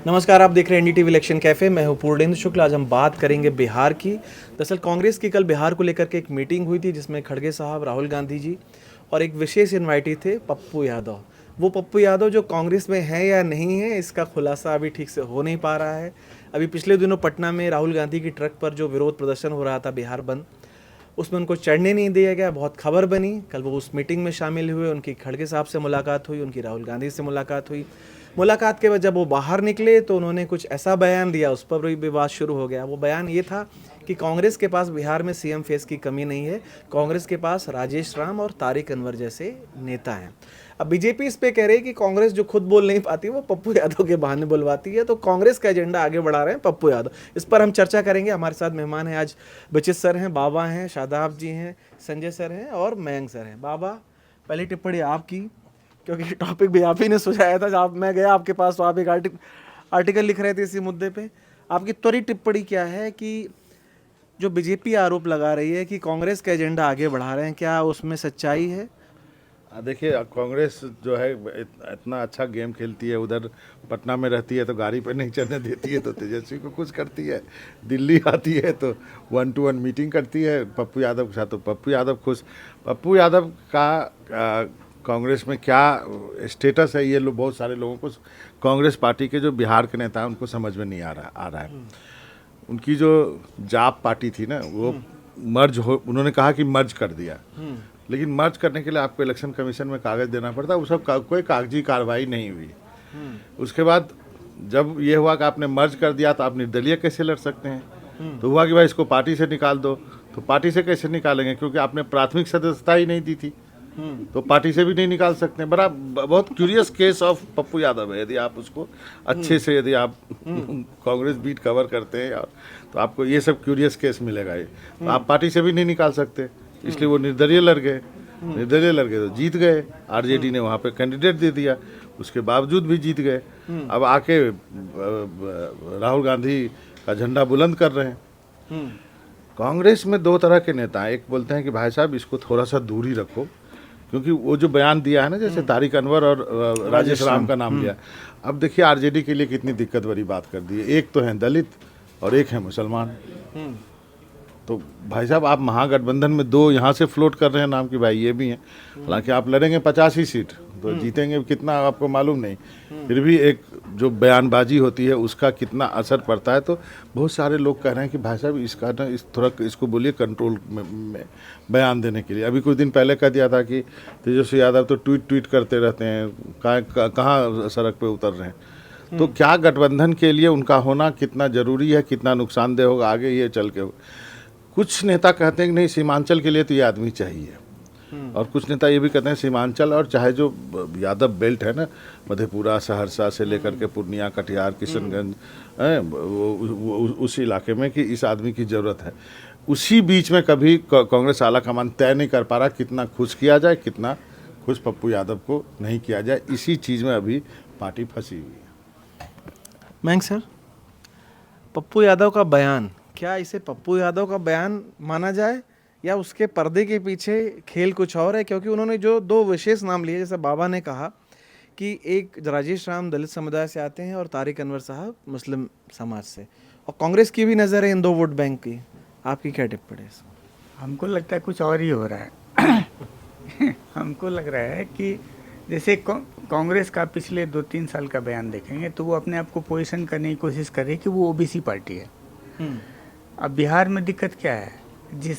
नमस्कार, आप देख रहे हैं एनडीटीवी इलेक्शन कैफे। मैं हूं पूर्णेंदु शुक्ल। आज हम बात करेंगे बिहार की। दरअसल कांग्रेस की कल बिहार को लेकर के एक मीटिंग हुई थी जिसमें खड़गे साहब, राहुल गांधी जी और एक विशेष इन्वाइटी थे पप्पू यादव। वो पप्पू यादव जो कांग्रेस में है या नहीं है, इसका खुलासा अभी ठीक से हो नहीं पा रहा है। अभी पिछले दिनों पटना में राहुल गांधी की ट्रक पर जो विरोध प्रदर्शन हो रहा था बिहार बंद, उसमें उनको चढ़ने नहीं दिया गया, बहुत खबर बनी। कल वो उस मीटिंग में शामिल हुए, उनकी खड़गे साहब से मुलाकात हुई, उनकी राहुल गांधी से मुलाकात हुई। मुलाकात के बाद जब वो बाहर निकले तो उन्होंने कुछ ऐसा बयान दिया, उस पर भी विवाद शुरू हो गया। वो बयान ये था कि कांग्रेस के पास बिहार में सीएम फेस की कमी नहीं है, कांग्रेस के पास राजेश राम और तारिक अनवर जैसे नेता हैं। अब बीजेपी इस पे कह रही है कि कांग्रेस जो खुद बोल नहीं पाती वो पप्पू यादव के बहाने बुलवाती है, तो कांग्रेस का एजेंडा आगे बढ़ा रहे हैं पप्पू यादव। इस पर हम चर्चा करेंगे। हमारे साथ मेहमान हैं आज, बचित सर हैं, बाबा हैं, शादाब जी हैं, संजय सर हैं और मयंक सर हैं। बाबा, पहली टिप्पणी आपकी, क्योंकि टॉपिक भी आप ही ने सुझाया था। जब मैं गया आपके पास तो आप एक आर्टिकल लिख रहे थे इसी मुद्दे पे। आपकी त्वरित टिप्पणी क्या है कि जो बीजेपी आरोप लगा रही है कि कांग्रेस का एजेंडा आगे बढ़ा रहे हैं, क्या उसमें सच्चाई है? देखिए, कांग्रेस जो है इतना अच्छा गेम खेलती है। उधर पटना में रहती है तो गाड़ी पर नहीं चढ़ने देती है, तो तेजस्वी को कुछ करती है। दिल्ली आती है तो 1-to-1 मीटिंग करती है पप्पू यादव के साथ, तो पप्पू यादव खुश। पप्पू यादव का कांग्रेस में क्या स्टेटस है, ये लोग बहुत सारे लोगों को, कांग्रेस पार्टी के जो बिहार के नेता हैं उनको समझ में नहीं आ रहा है। उनकी जो जाप पार्टी थी ना, वो मर्ज हो, उन्होंने कहा कि मर्ज कर दिया, लेकिन मर्ज करने के लिए आपको इलेक्शन कमीशन में कागज देना पड़ता है। वो सब कोई कागजी कार्रवाई नहीं हुई। उसके बाद जब ये हुआ कि आपने मर्ज कर दिया तो आप निर्दलीय कैसे लड़ सकते हैं? तो हुआ कि भाई इसको पार्टी से निकाल दो। तो पार्टी से कैसे निकालेंगे, क्योंकि आपने प्राथमिक सदस्यता ही नहीं दी थी, तो पार्टी से भी नहीं निकाल सकते। बड़ा बहुत curious case of Pappu Yadav है। यदि आप उसको अच्छे से, यदि आप कांग्रेस बीट कवर करते हैं तो आपको ये सब क्यूरियस केस मिलेगा। ये तो आप पार्टी से भी नहीं निकाल सकते, इसलिए वो निर्दलीय लड़ गए। तो जीत गए। आरजेडी ने वहाँ पे कैंडिडेट दे दिया, उसके बावजूद भी जीत गए। अब आके राहुल गांधी का झंडा बुलंद कर रहे हैं। कांग्रेस में दो तरह के नेता हैं। एक बोलते हैं कि भाई साहब इसको थोड़ा सा दूरी रखो, क्योंकि वो जो बयान दिया है ना, जैसे तारिक अनवर और राजेश राम का नाम लिया। अब देखिए आरजेडी के लिए कितनी दिक्कत भरी बात कर दी है। एक तो है दलित और एक है मुसलमान। तो भाई साहब, आप महागठबंधन में दो यहाँ से फ्लोट कर रहे हैं नाम कि भाई ये भी हैं। हालांकि आप लड़ेंगे 85 सीट, तो जीतेंगे कितना आपको मालूम नहीं। फिर भी एक जो बयानबाजी होती है उसका कितना असर पड़ता है। तो बहुत सारे लोग कह रहे हैं कि भाई साहब इसका ना थोड़ा इसको बोलिए कंट्रोल में बयान देने के लिए। अभी कुछ दिन पहले कह दिया था कि तेजस्वी यादव तो ट्वीट करते रहते हैं, कहाँ सड़क पर उतर रहे हैं। तो क्या गठबंधन के लिए उनका होना कितना ज़रूरी है, कितना नुकसानदेह होगा आगे ये चल के। कुछ नेता कहते हैं कि नहीं, सीमांचल के लिए तो ये आदमी चाहिए, और कुछ नेता ये भी कहते हैं सीमांचल और चाहे जो यादव बेल्ट है ना, मधेपुरा, सहरसा से लेकर के पूर्णिया, कटिहार, किशनगंज, उस इलाके में, कि इस आदमी की ज़रूरत है। उसी बीच में कभी कांग्रेस आला कमान तय नहीं कर पा रहा कितना खुश किया जाए, कितना खुश पप्पू यादव को नहीं किया जाए। इसी चीज़ में अभी पार्टी फंसी हुई है। मयंक सर, पप्पू यादव का बयान, क्या इसे पप्पू यादव का बयान माना जाए या उसके पर्दे के पीछे खेल कुछ और है? क्योंकि उन्होंने जो दो विशेष नाम लिए, जैसे बाबा ने कहा कि एक राजेश राम दलित समुदाय से आते हैं और तारिक अनवर साहब मुस्लिम समाज से, और कांग्रेस की भी नज़र है इन दो वोट बैंक की। आपकी क्या टिप्पणी है इसमें? हमको लगता है कुछ और ही हो रहा है। हमको लग रहा है कि जैसे कांग्रेस का पिछले 2-3 साल का बयान देखेंगे तो वो अपने आप को पोजीशन करने की कोशिश कर रही है कि वो ओबीसी पार्टी है। अब बिहार में दिक्कत क्या है,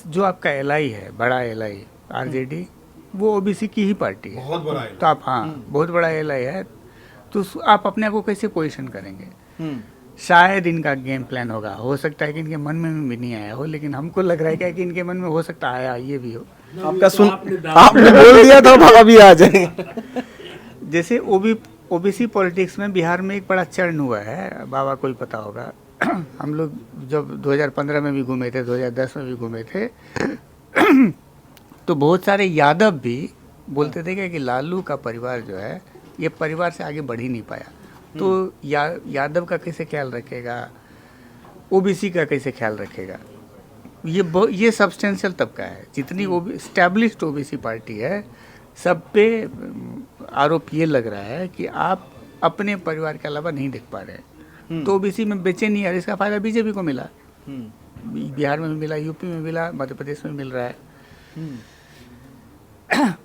जो आपका एलआई है, बड़ा एलआई आरजेडी, वो ओबीसी की ही पार्टी है, बहुत बड़ा। तो आप, हाँ, बहुत बड़ा एलआई है, तो आप अपने आप को कैसे पोजीशन करेंगे? शायद इनका गेम प्लान होगा, हो सकता है कि इनके मन में भी नहीं आया हो, लेकिन हमको लग रहा है क्या कि इनके मन में हो सकता है आया ये भी हो। आपका आपने बोल दिया था, बाबा भी आ जाए। जैसे ओबीसी पॉलिटिक्स में बिहार में एक बड़ा चरण हुआ है, बाबा को ही पता होगा। हम लोग जब 2015 में भी घूमे थे, 2010 में भी घूमे थे, तो बहुत सारे यादव भी बोलते थे कि लालू का परिवार जो है ये परिवार से आगे बढ़ ही नहीं पाया, तो यादव का कैसे ख्याल रखेगा, ओबीसी का कैसे ख्याल रखेगा। ये सब्सटेंशियल तबका है, जितनी एस्टैब्लिश्ड ओबीसी पार्टी है, सब पे आरोप ये लग रहा है कि आप अपने परिवार के अलावा नहीं देख पा रहे हैं। तो ओबीसी में बेचे नहीं, और इसका फायदा बीजेपी को मिला। हम्म, बिहार में भी मिला, यूपी में मिला, मध्य प्रदेश में मिल रहा है।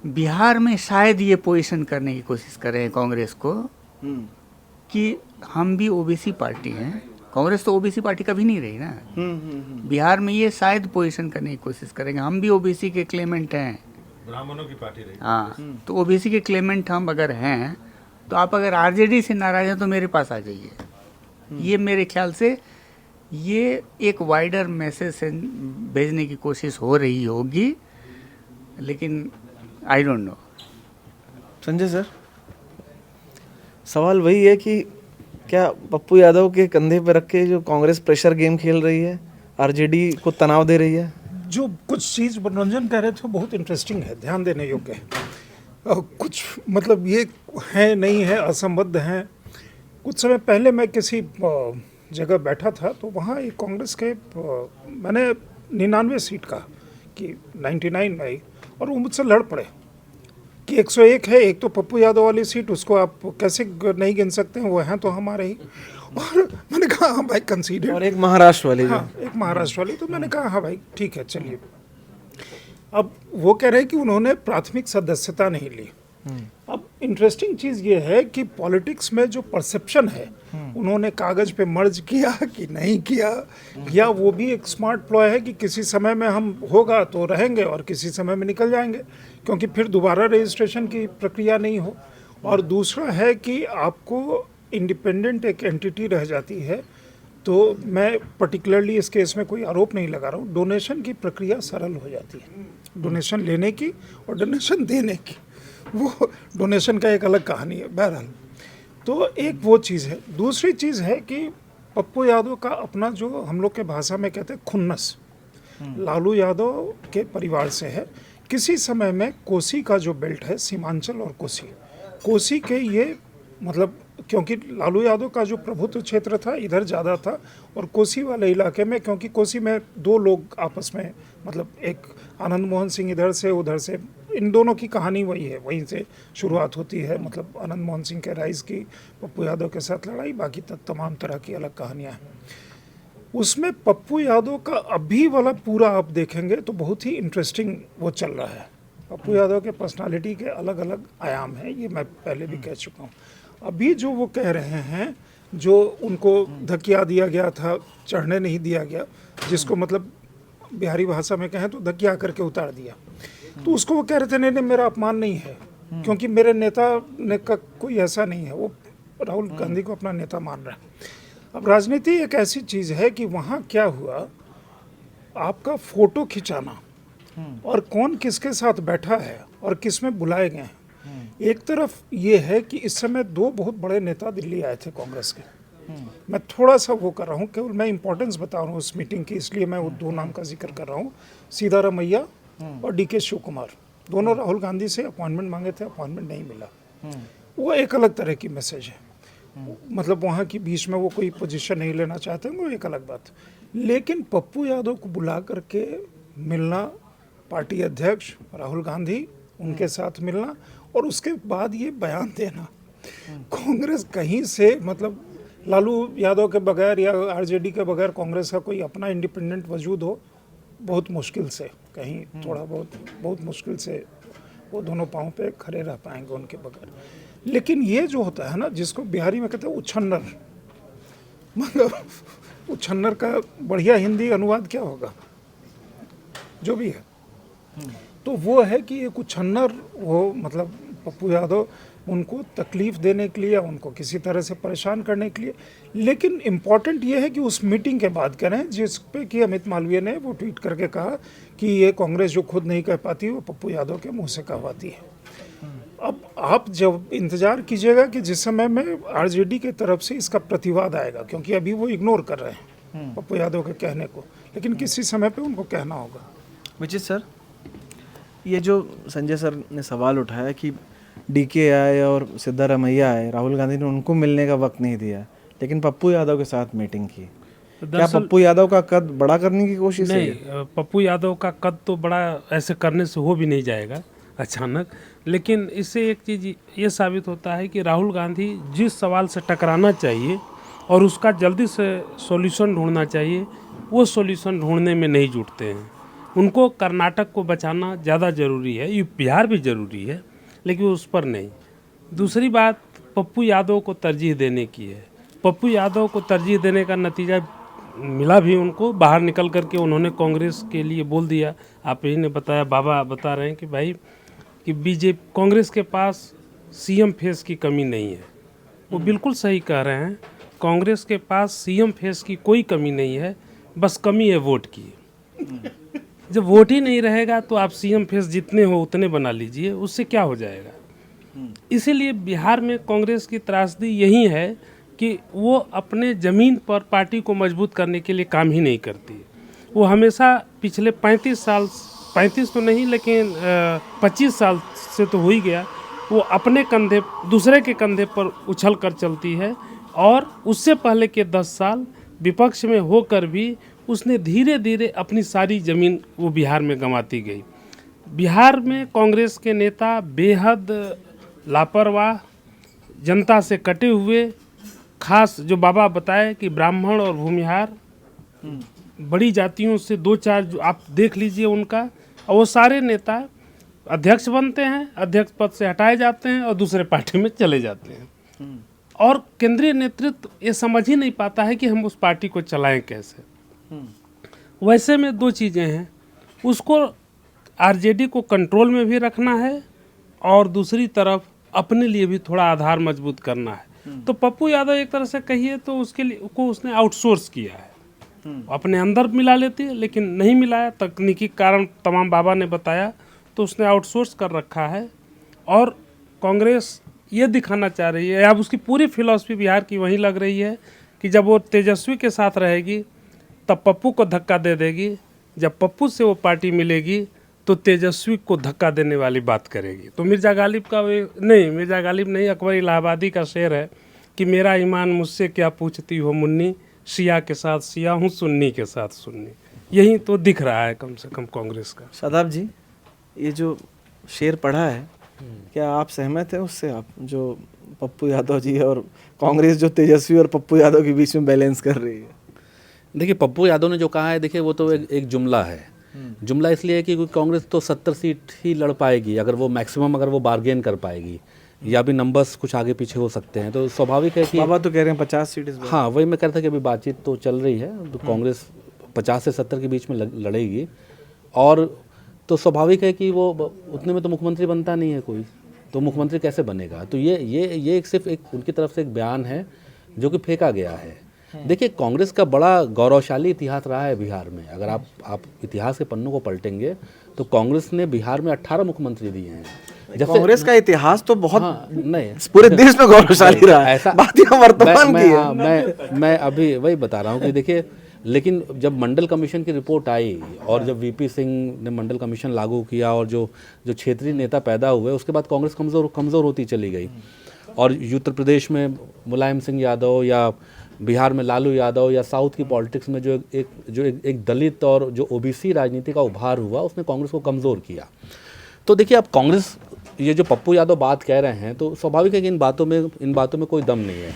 बिहार में शायद ये पोजीशन करने की कोशिश कर रहे हैं कांग्रेस को हम्म, कि हम भी ओबीसी पार्टी हैं। कांग्रेस तो ओबीसी पार्टी कभी नहीं रही ना। हम्म, बिहार में ये शायद पोजीशन करने की कोशिश करेंगे, हम भी ओबीसी के क्लेमेंट हैं। ब्राह्मणों की पार्टी रही। हाँ, तो ओबीसी के क्लेमेंट हम अगर हैं, तो आप अगर आरजेडी से नाराज हैं तो मेरे पास आ जाइए। ये मेरे ख्याल से ये एक वाइडर मैसेज से भेजने की कोशिश हो रही होगी, लेकिन I don't know. Sanjay sir, सवाल वही है कि क्या पप्पू यादव के कंधे पर रख के जो कांग्रेस प्रेशर गेम खेल रही है, आरजेडी को तनाव दे रही है? जो कुछ चीज़ मनोरंजन कह रहे थे वो बहुत इंटरेस्टिंग है, ध्यान देने योग्य है। कुछ मतलब ये है नहीं है, असंबद्ध हैं। कुछ समय पहले मैं किसी जगह बैठा था, तो वहाँ एक कांग्रेस के मैंने 99 सीट का कि 99 आई, और वो मुझसे लड़ पड़े कि 101 है, एक तो पप्पू यादव वाली सीट, उसको आप कैसे नहीं गिन सकते हैं, वो हैं तो हमारे ही। और मैंने कहा हाँ भाई कंसीडर, और एक महाराष्ट्र वाली जो। हाँ एक महाराष्ट्र वाली, तो मैंने कहा हाँ भाई ठीक है चलिए। अब वो कह रहे हैं कि उन्होंने प्राथमिक सदस्यता नहीं ली। अब इंटरेस्टिंग चीज़ ये है कि पॉलिटिक्स में जो परसेप्शन है, उन्होंने कागज पे मर्ज किया कि नहीं किया, या वो भी एक स्मार्ट प्लॉय है कि किसी समय में हम होगा तो रहेंगे और किसी समय में निकल जाएंगे, क्योंकि फिर दोबारा रजिस्ट्रेशन की प्रक्रिया नहीं हो। और दूसरा है कि आपको इंडिपेंडेंट एक एंटिटी रह जाती है। तो मैं पर्टिकुलरली इस केस में कोई आरोप नहीं लगा रहा हूँ, डोनेशन की प्रक्रिया सरल हो जाती है, डोनेशन लेने की और डोनेशन देने की। वो डोनेशन का एक अलग कहानी है। बहरहाल, तो एक वो चीज़ है। दूसरी चीज़ है कि पप्पू यादव का अपना, जो हम लोग के भाषा में कहते हैं खुन्नस, लालू यादव के परिवार से है। किसी समय में कोसी का जो बेल्ट है, सीमांचल और कोसी के ये मतलब, क्योंकि लालू यादव का जो प्रभुत्व क्षेत्र था इधर ज़्यादा था, और कोसी वाले इलाके में, क्योंकि कोसी में दो लोग आपस में, मतलब एक आनंद मोहन सिंह इधर से उधर से, इन दोनों की कहानी वही है, वहीं से शुरुआत होती है। मतलब आनंद मोहन सिंह के राइज की, पप्पू यादव के साथ लड़ाई, बाकी तमाम तरह की अलग कहानियाँ हैं। उसमें पप्पू यादव का अभी वाला पूरा आप देखेंगे तो बहुत ही इंटरेस्टिंग वो चल रहा है। पप्पू यादव के पर्सनालिटी के अलग अलग आयाम हैं, ये मैं पहले भी कह चुका हूँ। अभी जो वो कह रहे हैं, जो उनको धकिया दिया गया था, चढ़ने नहीं दिया गया, जिसको मतलब बिहारी भाषा में कहें तो धकिया करके उतार दिया, तो उसको वो कह रहे थे नहीं नहीं मेरा अपमान नहीं है, क्योंकि मेरे नेता ने का कोई ऐसा नहीं है। वो राहुल गांधी को अपना नेता मान रहा है। अब राजनीति एक ऐसी चीज़ है कि वहाँ क्या हुआ, आपका फोटो खिंचाना और कौन किसके साथ बैठा है और किस में बुलाए गए हैं। एक तरफ ये है कि इस समय दो बहुत बड़े नेता दिल्ली आए थे कांग्रेस के। मैं थोड़ा सा वो कर रहा हूँ, केवल मैं इंपॉर्टेंस बता रहा हूँ उस मीटिंग की, इसलिए मैं वो दो नाम का जिक्र कर रहा हूँ, सीतारामैया और डीके शिव कुमार। दोनों राहुल गांधी से अपॉइंटमेंट मांगे थे, अपॉइंटमेंट नहीं मिला। वो एक अलग तरह की मैसेज है, मतलब वहाँ की बीच में वो कोई पोजीशन नहीं लेना चाहते हैं, वो एक अलग बात। लेकिन पप्पू यादव को बुला करके मिलना, पार्टी अध्यक्ष राहुल गांधी उनके साथ मिलना, और उसके बाद ये बयान देना, कांग्रेस कहीं से, मतलब लालू यादव के बगैर या आरजेडी के बगैर कांग्रेस का कोई अपना इंडिपेंडेंट वजूद हो, बहुत मुश्किल से, कहीं थोड़ा बहुत मुश्किल से वो दोनों पाँव पे खड़े रह पाएंगे उनके बगैर। लेकिन ये जो होता है ना, जिसको बिहारी में कहते हैं उछन्नर, मतलब उछन्नर का बढ़िया हिंदी अनुवाद क्या होगा, जो भी है, तो वो है कि एक उछन्नर, वो मतलब पप्पू यादव उनको तकलीफ देने के लिए, उनको किसी तरह से परेशान करने के लिए। लेकिन इम्पॉर्टेंट ये है कि उस मीटिंग के बाद कह रहे हैं, जिस पे कि अमित मालवीय ने वो ट्वीट करके कहा कि ये कांग्रेस जो खुद नहीं कह पाती वो पप्पू यादव के मुंह से कहवाती है। अब आप जब इंतजार कीजिएगा कि जिस समय में आरजेडी की तरफ से इसका प्रतिवाद आएगा, क्योंकि अभी वो इग्नोर कर रहे हैं पप्पू यादव के कहने को, लेकिन किसी समय पे उनको कहना होगा। विचित सर, ये जो संजय सर ने सवाल उठाया कि डीके आए और सिद्धारमैया आए, राहुल गांधी ने उनको मिलने का वक्त नहीं दिया, लेकिन पप्पू यादव के साथ मीटिंग की, क्या पप्पू यादव का कद बड़ा करने की कोशिश है? नहीं, पप्पू यादव का कद तो बड़ा ऐसे करने से हो भी नहीं जाएगा अचानक, लेकिन इससे एक चीज़ ये साबित होता है कि राहुल गांधी जिस सवाल से टकराना चाहिए और उसका जल्दी से सॉल्यूशन ढूंढना चाहिए। वो सॉल्यूशन ढूंढने में नहीं जुटते हैं। उनको कर्नाटक को बचाना ज़्यादा ज़रूरी है, ये बिहार भी ज़रूरी है, लेकिन उस पर नहीं। दूसरी बात पप्पू यादव को तरजीह देने की है। पप्पू यादव को तरजीह देने का नतीजा मिला भी उनको। बाहर निकल करके उन्होंने कांग्रेस के लिए बोल दिया। आप ही ने बताया, बाबा बता रहे हैं कि भाई कि बीजेपी कांग्रेस के पास सीएम फेस की कमी नहीं है। वो बिल्कुल सही कह रहे हैं। कांग्रेस के पास सीएम फेस की कोई कमी नहीं है, बस कमी है वोट की। जब वोट ही नहीं रहेगा तो आप सीएम फेस जितने हो उतने बना लीजिए, उससे क्या हो जाएगा। इसीलिए बिहार में कांग्रेस की त्रासदी यही है कि वो अपने ज़मीन पर पार्टी को मजबूत करने के लिए काम ही नहीं करती। वो हमेशा पिछले 35 साल, 35 तो नहीं लेकिन 25 साल से तो हो ही गया, वो अपने कंधे दूसरे के कंधे पर उछल कर चलती है। और उससे पहले के 10 साल विपक्ष में होकर भी उसने धीरे धीरे अपनी सारी ज़मीन वो बिहार में गंवाती गई। बिहार में कांग्रेस के नेता बेहद लापरवाह, जनता से कटे हुए, खास जो बाबा बताए कि ब्राह्मण और भूमिहार बड़ी जातियों से 2-4 जो आप देख लीजिए उनका, और वो सारे नेता अध्यक्ष बनते हैं, अध्यक्ष पद से हटाए जाते हैं और दूसरे पार्टी में चले जाते हैं। और केंद्रीय नेतृत्व ये समझ ही नहीं पाता है कि हम उस पार्टी को चलाएं कैसे। वैसे में 2 चीज़ें हैं, उसको आरजेडी को कंट्रोल में भी रखना है और दूसरी तरफ अपने लिए भी थोड़ा आधार मजबूत करना है। तो पप्पू यादव एक तरह से कहिए तो उसके लिए को उसने आउटसोर्स किया है। अपने अंदर मिला लेती है लेकिन नहीं मिलाया, तकनीकी कारण तमाम बाबा ने बताया, तो उसने आउटसोर्स कर रखा है। और कांग्रेस ये दिखाना चाह रही है, अब उसकी पूरी फिलॉसफी बिहार की वही लग रही है कि जब वो तेजस्वी के साथ रहेगी तब पप्पू को धक्का दे देगी, जब पप्पू से वो पार्टी मिलेगी तो तेजस्वी को धक्का देने वाली बात करेगी। तो मिर्ज़ा गालिब का मिर्ज़ा गालिब नहीं, अकबर इलाहाबादी का शेर है कि मेरा ईमान मुझसे क्या पूछती हो मुन्नी, शिया के साथ शिया हूँ, सुन्नी के साथ सुन्नी। यही तो दिख रहा है कम से कम कांग्रेस का। शादाब जी, ये जो शेर पढ़ा है, क्या आप सहमत हैं उससे? आप जो पप्पू यादव जी और कांग्रेस जो तेजस्वी और पप्पू यादव के बीच में बैलेंस कर रही है? देखिए, पप्पू यादव ने जो कहा है, देखिए वो तो एक जुमला है। जुमला इसलिए है कि कांग्रेस तो 70 सीट ही लड़ पाएगी अगर वो मैक्सिमम अगर वो बार्गेन कर पाएगी, या भी नंबर्स कुछ आगे पीछे हो सकते हैं। तो स्वाभाविक है कि बाबा तो कह रहे हैं 50 सीट इस बार। हाँ, वही मैं कह रहा था कि अभी बातचीत तो चल रही है, तो कांग्रेस 50 से 70 के बीच में लड़ेगी। और तो स्वाभाविक है कि वो उतने में तो मुख्यमंत्री बनता नहीं है कोई, तो मुख्यमंत्री कैसे बनेगा। तो ये एक सिर्फ एक उनकी तरफ से एक बयान है जो कि फेंका गया है। देखिए, कांग्रेस का बड़ा गौरवशाली इतिहास रहा है बिहार में। अगर आप इतिहास के पन्नों को पलटेंगे तो कांग्रेस ने बिहार में 18 मुख्यमंत्री दिए हैं। कांग्रेस का इतिहास तो बहुत नहीं, पूरे देश में गौरवशाली रहा है। ऐसा बात यहाँ वर्तमान की है। मैं अभी वही बता रहा हूँ कि देखिए, लेकिन जब मंडल कमीशन की रिपोर्ट आई और जब वीपी सिंह ने मंडल कमीशन लागू किया और जो क्षेत्रीय नेता पैदा हुए, उसके बाद कांग्रेस कमज़ोर होती चली गई। और उत्तर प्रदेश में मुलायम सिंह यादव, या बिहार में लालू यादव, या साउथ की पॉलिटिक्स में जो एक दलित और जो ओबीसी राजनीति का उभार हुआ, उसने कांग्रेस को कमज़ोर किया। तो देखिए, अब कांग्रेस ये जो पप्पू यादव बात कह रहे हैं, तो स्वाभाविक है कि इन बातों में कोई दम नहीं है।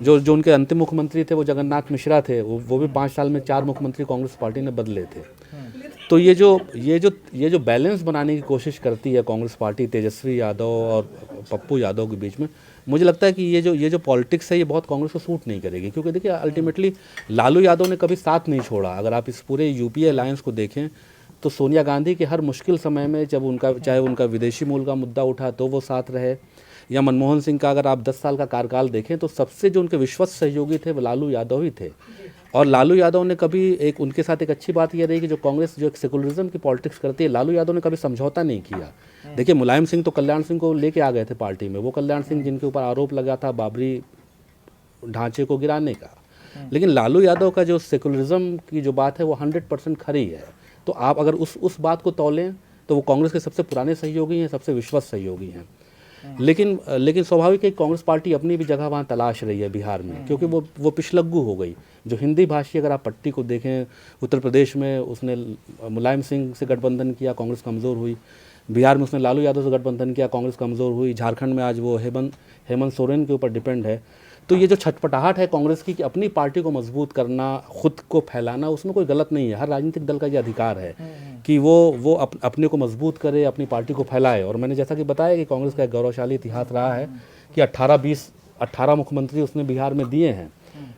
जो उनके अंतिम मुख्यमंत्री थे वो जगन्नाथ मिश्रा थे, वो भी 5 साल में 4 मुख्यमंत्री कांग्रेस पार्टी ने बदले थे। तो ये जो बैलेंस बनाने की कोशिश करती है कांग्रेस पार्टी तेजस्वी यादव और पप्पू यादव के बीच में, मुझे लगता है कि ये जो पॉलिटिक्स है ये बहुत कांग्रेस को सूट नहीं करेगी। क्योंकि देखिए, अल्टीमेटली लालू यादव ने कभी साथ नहीं छोड़ा। अगर आप इस पूरे यूपीए अलायंस को देखें तो सोनिया गांधी के हर मुश्किल समय में जब चाहे उनका विदेशी मूल का मुद्दा उठा तो वो साथ रहे, या मनमोहन सिंह का अगर आप 10 साल का कार्यकाल देखें तो सबसे जो उनके विश्वस्त सहयोगी थे वो लालू यादव ही थे। और लालू यादव ने कभी उनके साथ एक अच्छी बात यह रही कि जो कांग्रेस जो एक सेकुलरिज्म की पॉलिटिक्स करती है, लालू यादव ने कभी समझौता नहीं किया। देखिए, मुलायम सिंह तो कल्याण सिंह को लेके आ गए थे पार्टी में, वो कल्याण सिंह जिनके ऊपर आरोप लगा था बाबरी ढांचे को गिराने का। लेकिन लालू यादव का जो सेकुलरिज्म की जो बात है वो 100% खरी है। तो आप अगर उस बात को तौलें तो वो कांग्रेस के सबसे पुराने सहयोगी हैं, सबसे विश्वस्त सहयोगी हैं। लेकिन स्वाभाविक है कि कांग्रेस पार्टी अपनी भी जगह वहाँ तलाश रही है बिहार में, क्योंकि वो पिछलग्गू हो गई। जो हिंदी भाषी अगर आप पट्टी को देखें, उत्तर प्रदेश में उसने मुलायम सिंह से गठबंधन किया, कांग्रेस कमज़ोर हुई। बिहार में उसने लालू यादव से गठबंधन किया, कांग्रेस कमज़ोर हुई। झारखंड में आज वो हेमंत सोरेन के ऊपर डिपेंड है। तो ये जो छटपटाहट है कांग्रेस की कि अपनी पार्टी को मजबूत करना, खुद को फैलाना, उसमें कोई गलत नहीं है। हर राजनीतिक दल का ये अधिकार है कि वो अपने को मजबूत करे, अपनी पार्टी को फैलाए। और मैंने जैसा कि बताया कि कांग्रेस का एक गौरवशाली इतिहास रहा है कि 18 मुख्यमंत्री उसने बिहार में दिए हैं।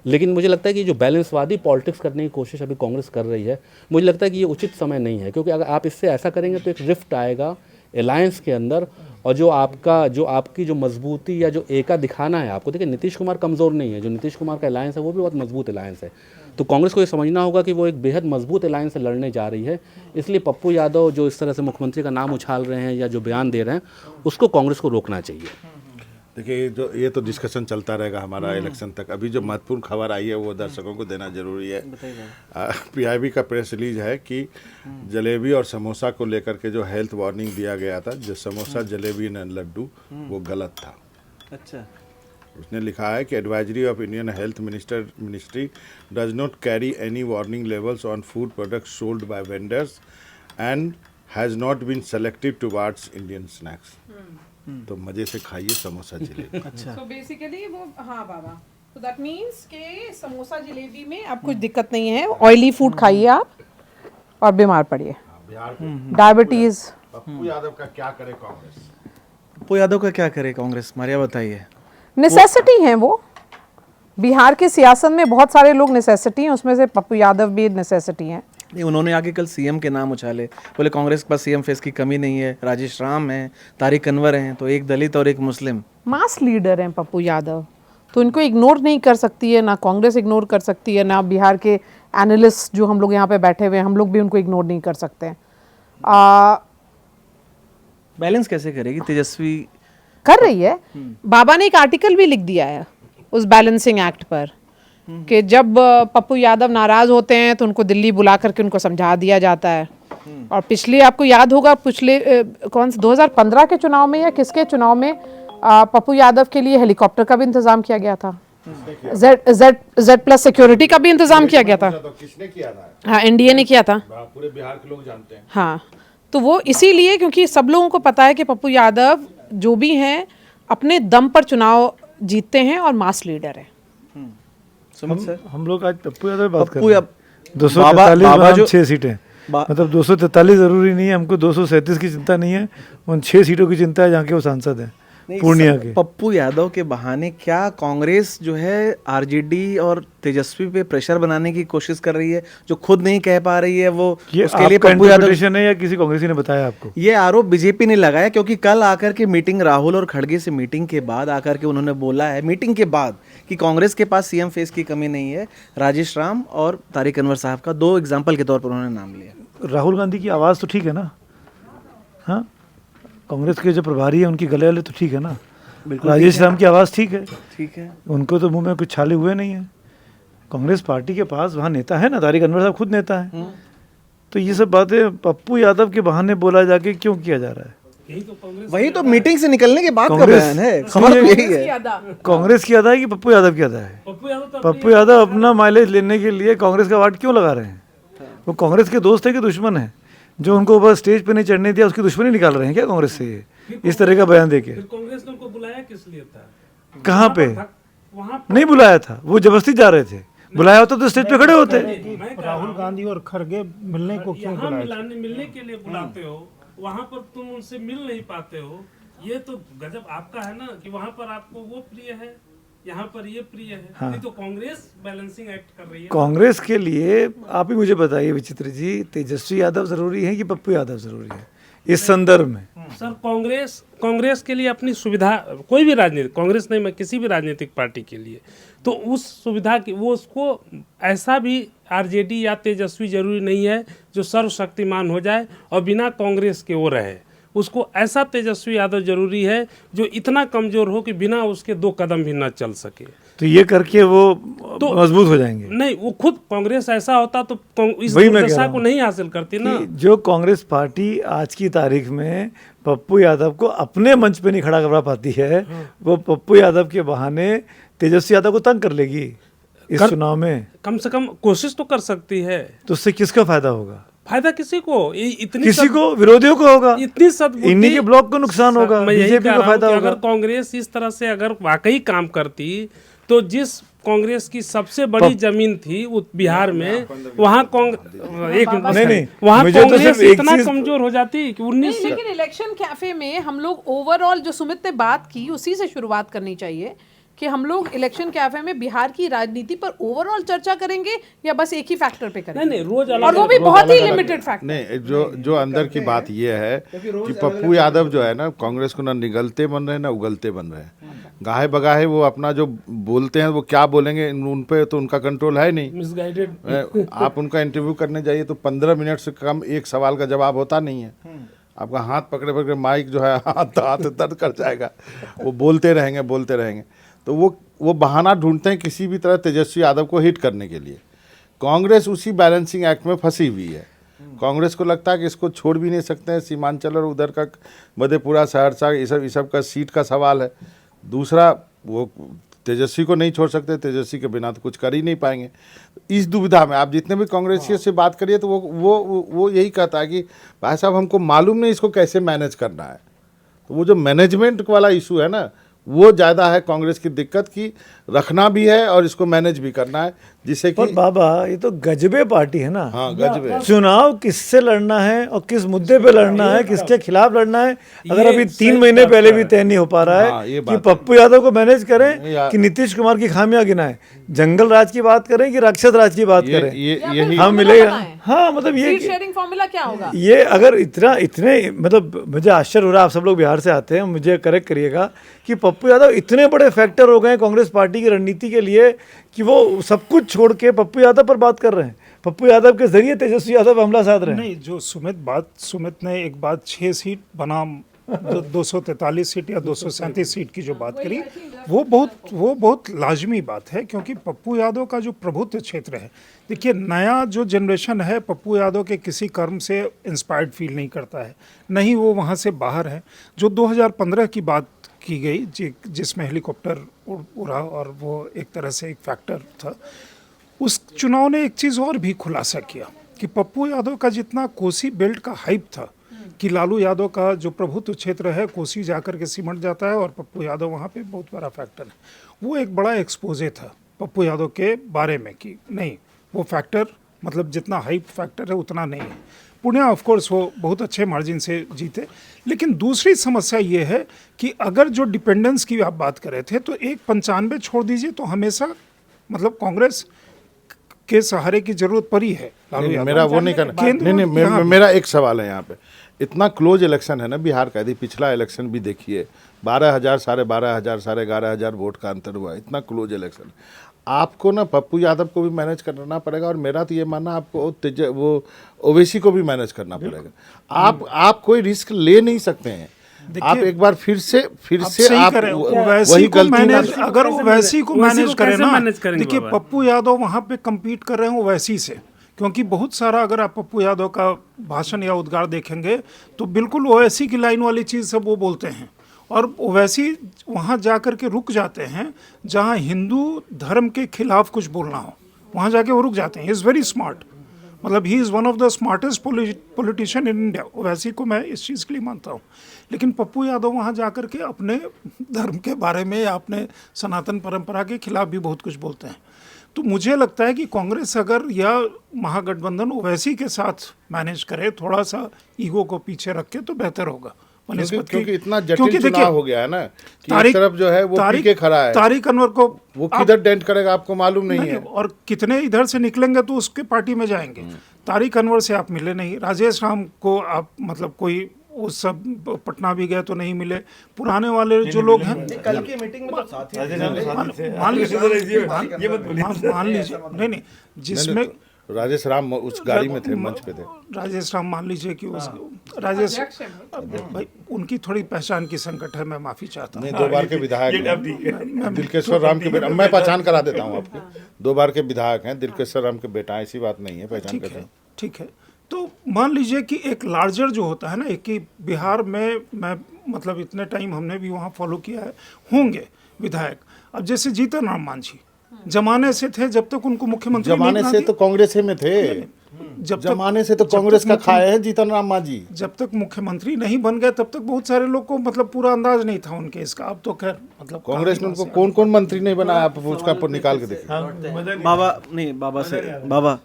लेकिन मुझे लगता है कि जो बैलेंसवादी पॉलिटिक्स करने की कोशिश अभी कांग्रेस कर रही है, मुझे लगता है कि ये उचित समय नहीं है, क्योंकि अगर आप इससे ऐसा करेंगे तो एक रिफ्ट आएगा अलायंस के अंदर, और जो आपकी जो मजबूती या जो एका दिखाना है आपको, देखिए नीतीश कुमार कमज़ोर नहीं है, जो नीतीश कुमार का अलायंस है वो भी बहुत मजबूत अलायंस है। तो कांग्रेस को ये समझना होगा कि वो एक बेहद मजबूत अलायंस से लड़ने जा रही है। इसलिए पप्पू यादव जो इस तरह से मुख्यमंत्री का नाम उछाल रहे हैं या जो बयान दे रहे हैं, उसको कांग्रेस को रोकना चाहिए। देखिए ये तो डिस्कशन चलता रहेगा हमारा इलेक्शन तक। अभी जो महत्वपूर्ण खबर आई है वो दर्शकों को देना जरूरी है। पीआईबी का प्रेस रिलीज है कि जलेबी और समोसा को लेकर के जो हेल्थ वार्निंग दिया गया था, जो समोसा, जलेबी न लड्डू, वो गलत था। अच्छा, उसने लिखा है कि advisory of Indian health ministry does not carry any warning labels on food products sold by vendors and has not been selective towards Indian snacks. तो मजे से खाइए समोसा जलेबी। अच्छा, तो बेसिकली वो, हाँ बाबा, तो दैट मीन्स के समोसा जलेबी में अब कुछ दिक्कत नहीं है, ऑयली फूड खाइए आप और बीमार पड़िए, डायबिटीज। पप्पू यादव का क्या करे कांग्रेस? पप्पू यादव का क्या करे कांग्रेस, मारिया बताइए। नेसेसिटी है वो, बिहार की सियासत में बहुत सारे लोग नेसेसिटी हैं, उसमें से पप्पू यादव भी नेसेसिटी हैं। नहीं, उन्होंने आगे कल सीएम के नाम उछाले, बोले कांग्रेस के पास सीएम फेस की कमी नहीं है, राजेश राम हैं, तारिक अनवर हैं, तो एक दलित और एक मुस्लिम। मास लीडर हैं पप्पू यादव, तो इनको इग्नोर नहीं कर सकती है, ना कांग्रेस इग्नोर कर सकती है, ना बिहार के एनालिस्ट जो हम लोग यहाँ पे बैठे हुए हैं, हम लोग भी उनको इग्नोर नहीं कर सकते हैं। बैलेंस कैसे करेगी तेजस्वी? कर रही है। बाबा ने एक आर्टिकल भी लिख दिया है उस बैलेंसिंग एक्ट पर कि जब पप्पू यादव नाराज होते हैं तो उनको दिल्ली बुला करके उनको समझा दिया जाता है। और पिछले, आपको याद होगा, पिछले कौन से 2015 के चुनाव में या किसके चुनाव में पप्पू यादव के लिए हेलीकॉप्टर का भी इंतजाम किया गया था, Z+ सिक्योरिटी का भी इंतजाम किया गया था। किसने किया था? हाँ, एनडीए ने किया था। पूरे बिहार के लोग जानते हैं। हाँ, तो वो इसीलिए क्योंकि सब लोगों को पता है कि पप्पू यादव जो भी हैं अपने दम पर चुनाव जीतते हैं और मास लीडर है। सुमित सर, हम लोग आज पप्पू यादव बात कर पप्पू रहे हैं। 243 बाबा बनाम जो 6 सीटें, मतलब 243 जरूरी नहीं है, हमको 237 की चिंता नहीं है, उन 6 सीटों की चिंता है जहाँ के वो सांसद हैं पूर्णिया के। पप्पू यादव के बहाने क्या कांग्रेस जो है आरजेडी और तेजस्वी पे प्रेशर बनाने की कोशिश कर रही है, जो खुद नहीं कह पा रही है वो, ये उसके लिए आपका पप्पू यादव, इंटरप्रिटेशन है या किसी कांग्रेसी ने बताया आपको? ये आरोप बीजेपी ने लगाया, क्योंकि कल आकर के मीटिंग, राहुल और खड़गे से मीटिंग के बाद आकर के उन्होंने बोला है मीटिंग के बाद कि कांग्रेस के पास सीएम फेस की कमी नहीं है। राजेश राम और तारिक अनवर साहब का 2 एग्जाम्पल के तौर पर उन्होंने नाम लिया। राहुल गांधी की आवाज़ तो ठीक है ना? हाँ, कांग्रेस के जो प्रभारी है उनकी गले वाले तो ठीक है ना? राजेश राम की आवाज़ ठीक है, ठीक है, उनको तो मुंह में कुछ छाले हुए नहीं है। कांग्रेस पार्टी के पास वहाँ नेता है ना, तारिक अनवर साहब खुद नेता है। तो ये सब बातें पप्पू यादव के बहाने बोला जाके क्यों किया जा रहा है? वही तो मीटिंग से निकलने के बाद का कांग्रेस- बयान है, खबर तो यही है। कांग्रेस की अदा है कि पप्पू यादव की अदा है? पप्पू यादव अपना माइलेज लेने के लिए कांग्रेस का वार्ड क्यों लगा रहे हैं? वो कांग्रेस के दोस्त है कि दुश्मन है? जो उनको बस स्टेज पे नहीं चढ़ने दिया उसकी दुश्मनी निकाल रहे हैं क्या कांग्रेस से ये इस तरह का बयान देके? कांग्रेस ने उनको बुलाया किस लिए था? कहाँ पे? वहाँ नहीं बुलाया था, वो जबरदस्ती जा रहे थे। बुलाया होता तो स्टेज पे खड़े होते। राहुल गांधी और खड़गे मिलने को क्यों यहाँ बुलाया? मिलने के लिए बुलाते हो, वहाँ पर तुम उनसे मिल नहीं पाते हो। ये तो गजब आपका है ना कि वहाँ पर आपको वो प्रिय है, यहाँ पर ये प्रिय है। हाँ। नहीं तो कांग्रेस बैलेंसिंग एक्ट कर रही है। कांग्रेस के लिए आप ही मुझे बताइए विचित्र जी, तेजस्वी यादव जरूरी है कि पप्पू यादव जरूरी है इस संदर्भ में? सर, कांग्रेस के लिए अपनी सुविधा, कोई भी राजनीतिक, कांग्रेस नहीं, मैं किसी भी राजनीतिक पार्टी के लिए, तो उस सुविधा की वो उसको ऐसा भी आरजेडी या तेजस्वी जरूरी नहीं है जो सर्वशक्तिमान हो जाए और बिना कांग्रेस के वो रहे। उसको ऐसा तेजस्वी यादव जरूरी है जो इतना कमजोर हो कि बिना उसके 2 कदम भी न चल सके। तो ये करके वो तो मजबूत हो जाएंगे? नहीं, वो खुद कांग्रेस ऐसा होता तो इस वही मैं कह दुर्दशा रहा को हूं नहीं हासिल करती ना। कि जो कांग्रेस पार्टी आज की तारीख में पप्पू यादव को अपने मंच पे नहीं खड़ा करवा पाती है, वो पप्पू यादव के बहाने तेजस्वी यादव को तंग कर लेगी इस चुनाव में। कम से कम कोशिश तो कर सकती है। तो उससे किसका फायदा होगा? फायदा किसी को, इतनी किसी को, विरोधियों को होगा, इतनी सद्बुद्धि, इन्हीं के ब्लॉक को नुकसान होगा, मैं यही बीजेपी कह को रहा हूं फायदा कि होगा। अगर कांग्रेस इस तरह से अगर वाकई काम करती तो जिस कांग्रेस की सबसे बड़ी जमीन थी वो बिहार में, वहाँ नहीं, वहाँ मुझे तो कांग्रेस सिर्फ एक इतना चीज- कमजोर हो जाती कि 19 लेकिन इलेक्शन कैफे में हम लोग ओवरऑल जो सुमित ने बात की उसी से शुरुआत करनी चाहिए कि हम लोग इलेक्शन कैफे में बिहार की राजनीति पर ओवरऑल चर्चा करेंगे या बस एक ही फैक्टर पे करेंगे? नहीं रोज अलग और वो भी बहुत ही लिमिटेड फैक्टर। नहीं, जो अंदर की बात ये है कि पप्पू यादव जो है ना, कांग्रेस को ना निगलते बन रहे हैं ना उगलते बन रहे हैं। गाहे बगाहे वो अपना जो बोलते हैं वो क्या बोलेंगे उन पे तो उनका कंट्रोल है नहीं। मिसगाइडेड। आप उनका इंटरव्यू करने जाइए तो 15 मिनट से कम एक सवाल का जवाब होता नहीं है। आपका हाथ पकड़े पकड़े माइक जो है हाथ दर्द कर जाएगा, वो बोलते रहेंगे। तो वो बहाना ढूंढते हैं किसी भी तरह तेजस्वी यादव को हिट करने के लिए। कांग्रेस उसी बैलेंसिंग एक्ट में फंसी हुई है। कांग्रेस को लगता है कि इसको छोड़ भी नहीं सकते हैं, सीमांचल और उधर का मधेपुरा सहरसा ये सब का सीट का सवाल है। दूसरा वो तेजस्वी को नहीं छोड़ सकते, तेजस्वी के बिना तो कुछ कर ही नहीं पाएंगे। इस दुविधा में आप जितने भी कांग्रेसियों से बात करिए तो वो यही कहता है कि भाई साहब हमको मालूम नहीं इसको कैसे मैनेज करना है। तो वो जो मैनेजमेंट वाला इशू है ना, वो ज़्यादा है कांग्रेस की दिक्कत की, रखना भी है और इसको मैनेज भी करना है, जिससे कि पर बाबा ये तो गजबे पार्टी है ना। हाँ गजबे। चुनाव किससे लड़ना है और किस मुद्दे पे लड़ना है, किसके खिलाफ लड़ना है, अगर अभी 3 महीने पहले भी तय नहीं हो पा रहा हाँ, ये है कि बात पप्पू यादव को मैनेज करें कि नीतीश कुमार की खामियां गिनाएं, जंगल राज की बात करें कि राक्षस राज की बात करें, यही हम मिलेगा। हाँ मतलब सीट शेयरिंग फॉर्मूला क्या होगा? ये अगर इतने मतलब मुझे आश्चर्य हो रहा है, आप सब लोग बिहार से आते हैं, मुझे करेक्ट करिएगा कि पप्पू यादव इतने बड़े फैक्टर हो गए कांग्रेस पार्टी की रणनीति के लिए कि वो सब कुछ छोड़ के पप्पू यादव पर बात कर रहे हैं, पप्पू यादव के जरिए तेजस्वी यादव हमला साध रहे हैं। नहीं, जो सुमित ने एक बात 6 सीट बनाम 243 सीट या 237 सीट की जो बात करी, वो बहुत लाजमी बात है, क्योंकि पप्पू यादव का जो प्रभुत्व क्षेत्र है, देखिए नया जो जनरेशन है पप्पू यादव के किसी कर्म से इंस्पायर्ड फील नहीं करता है, नहीं वो वहाँ से बाहर है। जो 2015 की बात की गई जिसमें हेलीकॉप्टर उड़ा और वो एक तरह से एक फैक्टर था, उस चुनाव ने एक चीज़ और भी खुलासा किया कि पप्पू यादव का जितना कोसी बेल्ट का हाइप था कि लालू यादव का जो प्रभुत्व क्षेत्र है कोसी जाकर के सिमट जाता है और पप्पू यादव वहाँ पे बहुत बड़ा फैक्टर है, वो एक बड़ा एक्सपोजे था पप्पू यादव के बारे में कि नहीं वो फैक्टर मतलब जितना हाइप फैक्टर है उतना नहीं है। पुण्या ऑफ कोर्स वो बहुत अच्छे मार्जिन से जीते, लेकिन दूसरी समस्या ये है कि अगर जो डिपेंडेंस की आप बात कर रहे थे तो एक 95 छोड़ दीजिए तो हमेशा मतलब कांग्रेस के सहारे की जरूरत पड़ी है। मेरा वो नहीं करना, नहीं मेरा एक सवाल है यहाँ पे, इतना क्लोज इलेक्शन है ना बिहार का, यदि पिछला इलेक्शन भी देखिए 12,000 12,500 11,000 वोट का अंतर हुआ, इतना क्लोज इलेक्शन। आपको ना पप्पू यादव को भी मैनेज करना पड़ेगा और मेरा तो ये मानना आपको वो ओवैसी को भी मैनेज करना पड़ेगा। आप कोई रिस्क ले नहीं सकते हैं। आप एक बार फिर से आप वही गलती, अगर ओवैसी को मैनेज करें ना, देखिए पप्पू यादव वहाँ पे कम्पीट कर रहे हैं ओवैसी से, क्योंकि बहुत सारा अगर आप पप्पू यादव का भाषण या उद्गार देखेंगे तो बिल्कुल ओवैसी की लाइन वाली चीज़ सब वो बोलते हैं, और ओवैसी वहाँ जा कर के रुक जाते हैं जहाँ हिंदू धर्म के खिलाफ कुछ बोलना हो, वहाँ जाके वो रुक जाते हैं। ही इज़ वेरी स्मार्ट, मतलब he is one of the smartest politician in India. Owaisi को मैं इस चीज़ के लिए मानता हूँ, लेकिन पप्पू यादव वहाँ जा कर के अपने धर्म के बारे में या अपने सनातन परंपरा के खिलाफ भी बहुत कुछ बोलते हैं। तो मुझे लगता है कि कांग्रेस अगर या महागठबंधन ओवैसी के साथ मैनेज करे, थोड़ा सा ईगो को पीछे रख के, तो बेहतर होगा। क्योंकि इतना जटिल चुनाव हो गया है ना कि एक तरफ जो है वो पीके खड़ा है, तारिक अनवर को वो किधर डेंट करेगा आपको मालूम नहीं है, और कितने इधर से निकलेंगे तो उसके पार्टी में जाएंगे। तारिक अनवर से आप मिले नहीं, राजेश राम को आप मतलब कोई वो सब पटना भी गए तो नहीं मिले, पुराने वाले जो लोग हैं कल की मीटिंग में तो साथ ही मान लीजिए नहीं जिसमें राजेश राम उस गाड़ी में थे, मंच पे थे। राजेश राम मान लीजिए कि उस राजेश भाई उनकी थोड़ी पहचान की संकट है, मैं माफी चाहता हूँ। 2 बार के विधायक हैं दिलकेश्वर राम के बेटा, मैं पहचान करा देता हूँ आपको, 2 बार के विधायक हैं दिलकेश्वर राम के बेटा, ऐसी बात नहीं है, पहचान करते हैं। ठीक है, तो मान लीजिए कि एक लार्जर जो होता है ना, एक कि बिहार में मैं मतलब इतने टाइम हमने भी वहाँ फॉलो किया है, होंगे विधायक। अब जैसे जीतन राम मांझी जमाने से थे, जब तक उनको मुख्यमंत्री जमाने से तो कांग्रेस में थे, जब तक जमाने से तो कांग्रेस का खाए है जीतन राम मांझी। जब तक मुख्यमंत्री नहीं बन गए तब तक बहुत सारे लोग को मतलब पूरा अंदाज नहीं था उनके इसका। अब तो खैर मतलब कांग्रेस ने उनको कौन कौन मंत्री नहीं बनाया, आप उसका पर निकाल के देखिए। बाबा नहीं, बाबा से बाबा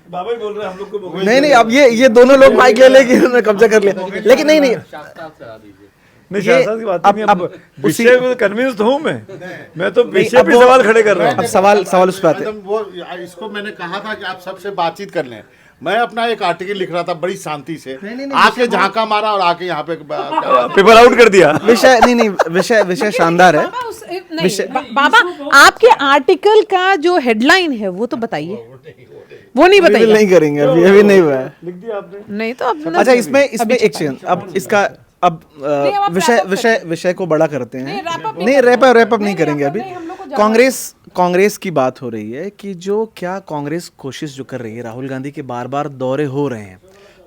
बाबा ही बोल रहे हैं हम लोग को। नहीं, अब ये दोनों लोग माइक ले लेके उन्होंने कब्जा कर लिया, लेकिन नहीं नहीं, शास्त्रार्थ की बात नहीं। अब विषय में कन्विंस हूँ मैं तो विषय पे सवाल खड़े कर रहा हूँ। अब सवाल उस पर आते हैं। एकदम वो इसको मैंने कहा था कि आप सबसे बातचीत कर लें। मैं अपना एक आर्टिकल लिख रहा था बड़ी शांति से, आके झांका मारा और आके यहाँ पे पेपर आउट कर दिया। विषय शानदार है। बाबा आपके आर्टिकल का जो हेडलाइन है वो तो बताइए। वो नहीं बताइए। नहीं करेंगे अभी नहीं हुआ है। लिख दिया आपने। नहीं तो अब अच्छा, इसमें एक सेकंड, अब इसका विषय को बड़ा करते हैं। नहीं, रैप अप नहीं करेंगे अभी। कांग्रेस की बात हो रही है कि जो क्या कांग्रेस कोशिश जो कर रही है, राहुल गांधी के बार बार दौरे हो रहे हैं,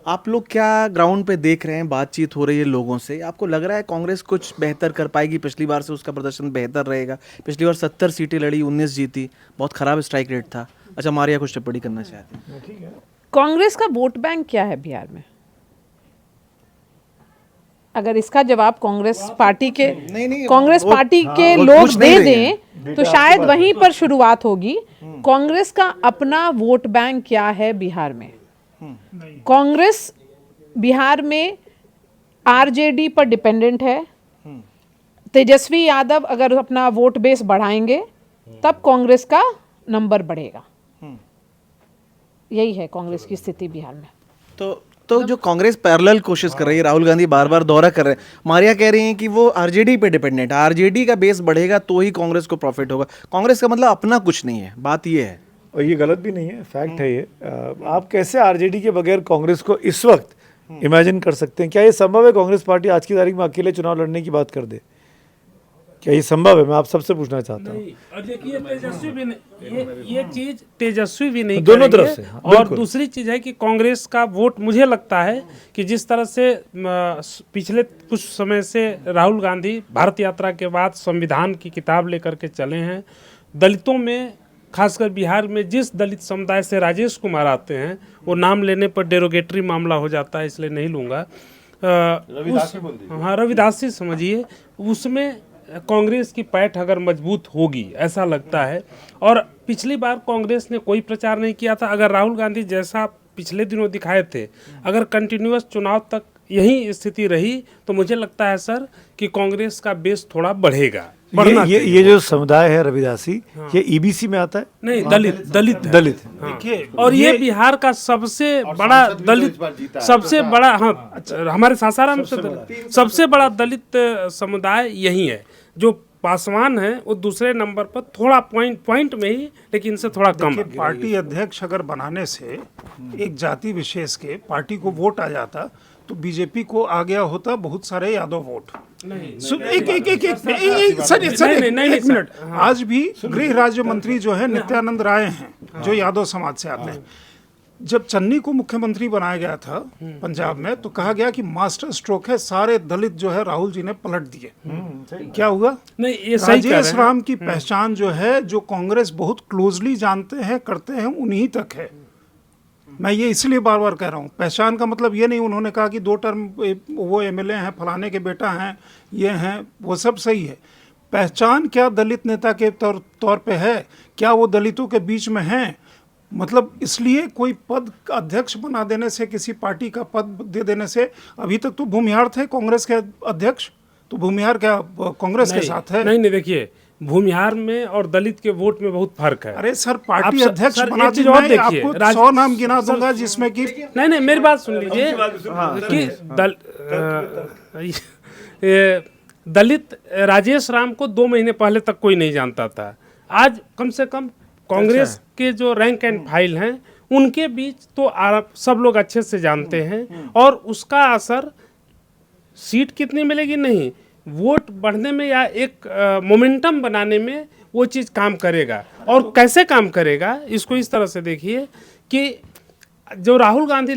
आप लोग क्या ग्राउंड पे देख रहे हैं, बातचीत हो रही है लोगों से, आपको लग रहा है कांग्रेस कुछ बेहतर कर पाएगी? पिछली बार से उसका प्रदर्शन बेहतर रहेगा? पिछली बार 70 सीटें लड़ी, 19 जीती, बहुत खराब स्ट्राइक रेट था। अच्छा, मारिया कुछ टिप्पणी करना चाहते हैं? कांग्रेस का वोट बैंक क्या है बिहार में? अगर इसका जवाब कांग्रेस पार्टी के लोग दे दें तो शायद वहीं पर शुरुआत होगी। कांग्रेस का अपना वोट बैंक क्या है बिहार में? कांग्रेस बिहार में आरजेडी पर डिपेंडेंट है। तेजस्वी यादव अगर अपना वोट बेस बढ़ाएंगे तब कांग्रेस का नंबर बढ़ेगा। यही है कांग्रेस की स्थिति बिहार में। तो जो कांग्रेस पैरेलल कोशिश कर रही है, राहुल गांधी बार बार दौरा कर रहे हैं, मारिया कह रही हैं कि वो आरजेडी पे डिपेंडेंट है, आरजेडी का बेस बढ़ेगा तो ही कांग्रेस को प्रॉफिट होगा। कांग्रेस का मतलब अपना कुछ नहीं है, बात ये है। और ये गलत भी नहीं है, फैक्ट है ये। आप कैसे आरजेडी के बगैर कांग्रेस को इस वक्त इमेजिन कर सकते हैं? क्या ये संभव है कांग्रेस पार्टी आज की तारीख में अकेले चुनाव लड़ने की बात कर दे? क्या ये संभव है? मैं आप सबसे पूछना चाहता हूँ। और देखिए तेजस्वी भी नहीं, ये चीज तेजस्वी भी नहीं दोनों करेंगे। तरफ से, हाँ, और बिल्कुल। दूसरी चीज है कि कांग्रेस का वोट, मुझे लगता है कि जिस तरह से पिछले कुछ समय से राहुल गांधी भारत यात्रा के बाद संविधान की किताब लेकर के चले हैं, दलितों में खासकर बिहार में जिस दलित समुदाय से राजेश कुमार आते हैं, वो नाम लेने पर डेरोगेटरी मामला हो जाता है, इसलिए नहीं लूँगा। हाँ, रविदासी समझिए, उसमें कांग्रेस की पैठ अगर मजबूत होगी ऐसा लगता है। और पिछली बार कांग्रेस ने कोई प्रचार नहीं किया था। अगर राहुल गांधी जैसा पिछले दिनों दिखाए थे, अगर कंटिन्यूअस चुनाव तक यही स्थिति रही तो मुझे लगता है सर कि कांग्रेस का बेस थोड़ा बढ़ेगा। ये जो समुदाय है रविदासी, ये ईबीसी में आता है? नहीं, दलित देखिए, और ये बिहार का सबसे बड़ा दलित, सबसे बड़ा, हाँ, हमारे सासाराम से सबसे बड़ा दलित समुदाय यही है। जो पासवान है वो दूसरे नंबर पर, थोड़ा पॉइंट में ही, लेकिन इनसे थोड़ा कम। पार्टी अध्यक्ष अगर बनाने से एक जाति विशेष के पार्टी को वोट आ जाता तो बीजेपी को आ गया होता बहुत सारे यादव वोट। एक मिनट, आज भी गृह राज्य मंत्री जो है नित्यानंद राय हैं, जो यादव समाज से आते हैं। जब चन्नी को मुख्यमंत्री बनाया गया था पंजाब में, तो कहा गया कि मास्टर स्ट्रोक है, सारे दलित जो है राहुल जी ने पलट दिए। क्या हुआ? नहीं, ये सही कह रहे हैं। राजेश राम की पहचान जो है, जो कांग्रेस बहुत क्लोजली जानते हैं, करते हैं, उन्हीं तक है। मैं ये इसलिए बार बार कह रहा हूँ, पहचान का मतलब ये नहीं उन्होंने कहा कि 2 टर्म वो एमएलए हैं, फलाने के बेटा हैं, ये हैं, वो सब सही है। पहचान क्या दलित नेता के तौर पे है? क्या वो दलितों के बीच में हैं? मतलब इसलिए कोई पद अध्यक्ष बना देने से, किसी पार्टी का पद दे देने से, अभी तक तो भूमिहार थे कांग्रेस के अध्यक्ष, तो भूमिहार क्या कांग्रेस के साथ है? नहीं, देखिए, भूमिहार में और दलित के वोट में बहुत फर्क है। अरे सर, पार्टी अध्यक्ष बना दीजिए, मैं आपको 100 नाम गिना दूंगा जिसमें कि नहीं, मेरी बात सुन लीजिए कि दलित राजेश राम को 2 महीने पहले तक कोई नहीं जानता था। आज कम से कम कांग्रेस के जो रैंक एंड फाइल हैं उनके बीच तो सब लोग अच्छे से जानते हैं, और उसका असर सीट कितनी मिलेगी नहीं, वोट बढ़ने में या एक मोमेंटम बनाने में वो चीज़ काम करेगा। और कैसे काम करेगा, इसको इस तरह से देखिए कि जो राहुल गांधी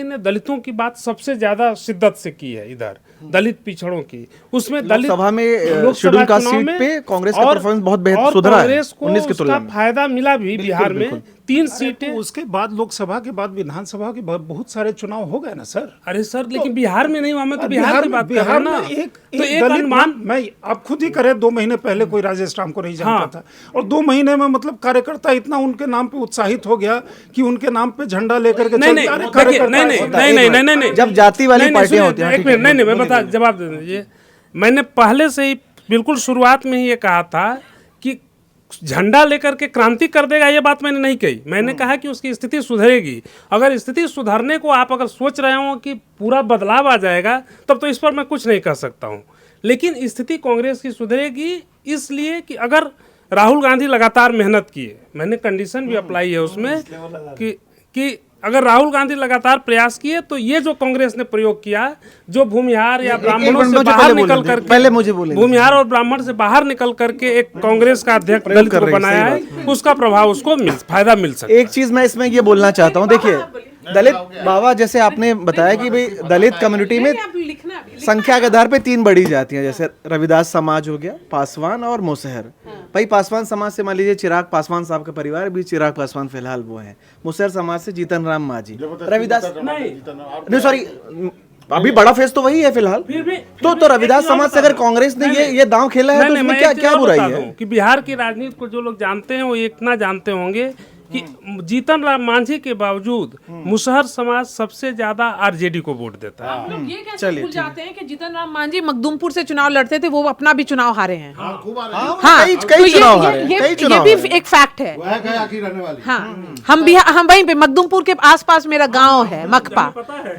ने दलितों की बात सबसे ज़्यादा शिद्दत से की है इधर, दलित पिछड़ों की, उसमें दलित लोकसभा में लोकसभा शेड्यूल कास्ट चुनाव सीट में पे कांग्रेस का और- परफॉर्मेंस बहुत बेहतर और सुधरा है कांग्रेस को 19 की तुलना उसका में। फायदा मिला भी बिहार में 3 सीटें। तो उसके बाद लोकसभा के बाद विधानसभा के बहुत सारे चुनाव हो गए ना सर। अरे सर, लेकिन बिहार में नहीं हुआ, मैं तो बिहार की बात कर रहा हूं ना। में एक तो एक दलित अनुमान, मैं आप खुद ही करें, 2 महीने पहले कोई राजेश राम को नहीं जानता हाँ। था, और 2 महीने में मतलब कार्यकर्ता इतना उनके नाम पे उत्साहित हो गया कि उनके नाम पे झंडा लेकर के नहीं चल नहीं दिया। अरे देखिए, कार्यकर्ता नहीं नहीं ऐसा नहीं नहीं नहीं नहीं नहीं जब जाति वाली नहीं, नहीं, पार्टियां सुनिए, होती हैं, एक ठीक मिनट, है, नहीं नहीं मैं बोलिए, बता जवाब दे दीजिए। मैंने पहले से ही बिल्कुल शुरुआत में ही ये कहा था कि झंडा लेकर के क्रांति कर देगा, ये बात मैंने नहीं कही। मैंने कहा कि उसकी स्थिति सुधरेगी। अगर स्थिति सुधरने को आप अगर सोच रहे हो कि पूरा बदलाव आ जाएगा, तब तो इस पर मैं कुछ नहीं कह सकता हूँ। लेकिन स्थिति कांग्रेस की सुधरेगी इसलिए कि अगर राहुल गांधी लगातार मेहनत किए, मैंने कंडीशन भी अप्लाई है उसमें कि अगर राहुल गांधी लगातार प्रयास किए तो ये जो कांग्रेस ने प्रयोग किया, जो भूमिहार या ब्राह्मणों से बाहर निकल करके, पहले मुझे बोलेंगे। भूमिहार और ब्राह्मण से बाहर निकल करके एक कांग्रेस का अध्यक्ष दलित कर को रही है, बनाया सही है, उसका प्रभाव उसको फायदा मिल सकता है। एक चीज मैं इसमें ये बोलना चाहता हूँ, देखिए दलित बाबा, जैसे आपने बताया कि भाई दलित कम्युनिटी में संख्या के आधार पे 3 बड़ी जातियां, जैसे रविदास समाज हो गया, पासवान और मुसहर। भाई पासवान समाज से मान लीजिए चिराग पासवान साहब का परिवार भी, चिराग पासवान फिलहाल वो हैं। मुसहर समाज से जीतन राम मांझी, रविदास नहीं सॉरी, अभी बड़ा फेस तो वही है फिलहाल। तो रविदास समाज से अगर कांग्रेस ने ये दांव खेला है तो नहीं, उसमें मैं क्या एक चीज क्या और बुराई बता है? दूं कि बिहार की राजनीति को जो लोग जानते हैं वो इतना जानते होंगे कि जीतन राम मांझी के बावजूद मुसहर समाज सबसे ज्यादा आरजेडी को वोट देता है। लोग ये कैसे भूल जाते हैं कि जीतन राम मांझी मखदूमपुर से चुनाव लड़ते थे, वो अपना भी चुनाव हारे हैं। हाँ, कई तो चुनाव हारे हैं, कई ये चुनाव भी हारे हैं। एक फैक्ट है। हाँ, हम वहीं पे मखदूमपुर के आसपास मेरा गांव है मखपा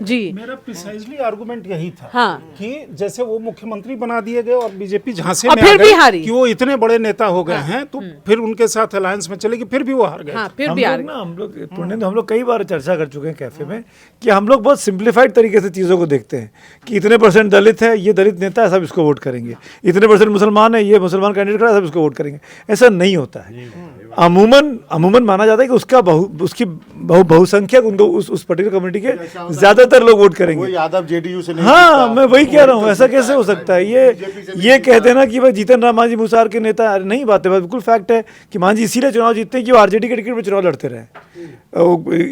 जी। मेरा प्रिसाइजली आर्गुमेंट यही था हाँ। कि जैसे वो मुख्यमंत्री बना दिए गए और बीजेपी झांसे और में फिर आ भी गई हारी। कि वो इतने बड़े नेता हो गए हैं, तो फिर उनके साथ अलायंस में चलेगी, फिर भी वो हार गए। हाँ, फिर हम भी हार लोग ना, हम लोग पुण्य, हम लोग कई बार चर्चा कर चुके हैं कैफे में कि हम लोग बहुत सिंप्लीफाइड तरीके से चीज़ों को देखते हैं कि इतने % दलित है, ये दलित नेता है, सब इसको वोट करेंगे। इतने % मुसलमान है, ये मुसलमान कैंडिडेट खड़ा है, सब इसको वोट करेंगे। ऐसा नहीं होता है। अमूमन माना जाता है कि उसकी बहुसंख्यक उनको उस पर्टिकुलर कम्युनिटी के ज्यादातर लोग वोट करेंगे। यादव जेडीयू से नहीं हाँ, मैं वही कह रहा हूँ, ऐसा कैसे हो सकता है? ये कहते हैं ना कि भाई जीतन राम मांझी मुसहर के नेता, अरे नहीं, बात है, बिल्कुल फैक्ट है कि मांझी इसीलिए चुनाव जीतते हैं कि वो आरजेडी के टिकट पे चुनाव लड़ते रहे।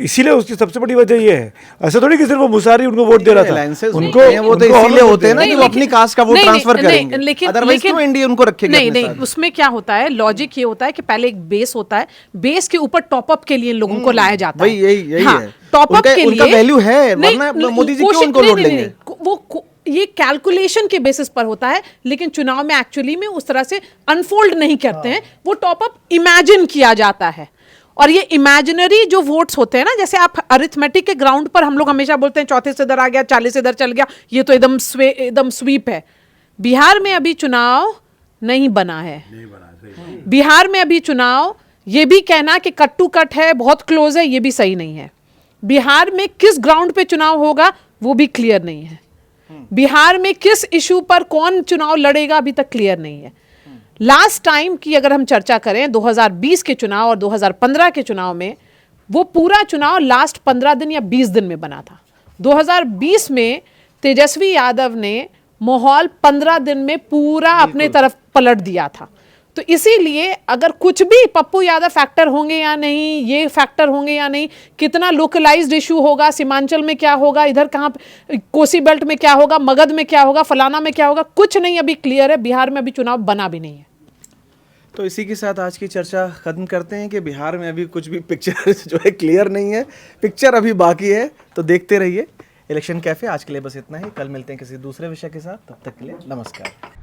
इसीलिए उसकी सबसे बड़ी वजह ये है। ऐसा थोड़ी कि सिर्फ वो मुसहरी उनको वोट दे रहा था, उनको वो तो इसीलिए होते हैं ना कि वो अपनी कास्ट का वोट ट्रांसफर करेंगे, अदरवाइज क्यों इंडिया उनको रखेगा? नहीं, उसमें क्या होता है, लॉजिक ये होता है कि पहले एक बेस होता है, बेस के ऊपर टॉपअप के लिए लोगों को लाया जाता है। वही यही है। टॉपअप के लिए उनका वैल्यू है, वरना मोदी जी क्यों उनको वोट देंगे? वो ये कैलकुलेशन के बेसिस पर होता है, लेकिन चुनाव में एक्चुअली में उस तरह से अनफोल्ड नहीं करते हैं। वो टॉपअप इमेजिन किया जाता है, और ये इमेजिनरी जो वोट्स होते हैं ना, जैसे आप अरिथमेटिक के ग्राउंड पर हम लोग हमेशा बोलते हैं 34 से इधर आ गया, 40 से इधर चल गया, ये तो एकदम स्वीप है। बिहार में अभी चुनाव नहीं बना है। बिहार में अभी चुनाव, ये भी कहना कि कट टू कट है, बहुत क्लोज है, ये भी सही नहीं है। बिहार में किस ग्राउंड पे चुनाव होगा वो भी क्लियर नहीं है। बिहार में किस इशू पर कौन चुनाव लड़ेगा अभी तक क्लियर नहीं है। लास्ट टाइम की अगर हम चर्चा करें 2020 के चुनाव और 2015 के चुनाव में, वो पूरा चुनाव लास्ट 15 दिन या 20 दिन में बना था। 2020 में तेजस्वी यादव ने माहौल 15 दिन में पूरा अपने तरफ पलट दिया था। तो इसीलिए अगर कुछ भी पप्पू यादव फैक्टर होंगे या नहीं, ये फैक्टर होंगे या नहीं, कितना लोकलाइज्ड इशू होगा, सीमांचल में क्या होगा, इधर कहाँ कोसी बेल्ट में क्या होगा, मगध में क्या होगा, फलाना में क्या होगा, कुछ नहीं अभी क्लियर है। बिहार में अभी चुनाव बना भी नहीं है। तो इसी के साथ आज की चर्चा खत्म करते हैं कि बिहार में अभी कुछ भी पिक्चर जो है क्लियर नहीं है, पिक्चर अभी बाकी है। तो देखते रहिए इलेक्शन कैफे। आज के लिए बस इतना ही, कल मिलते हैं किसी दूसरे विषय के साथ, तब तक के लिए नमस्कार।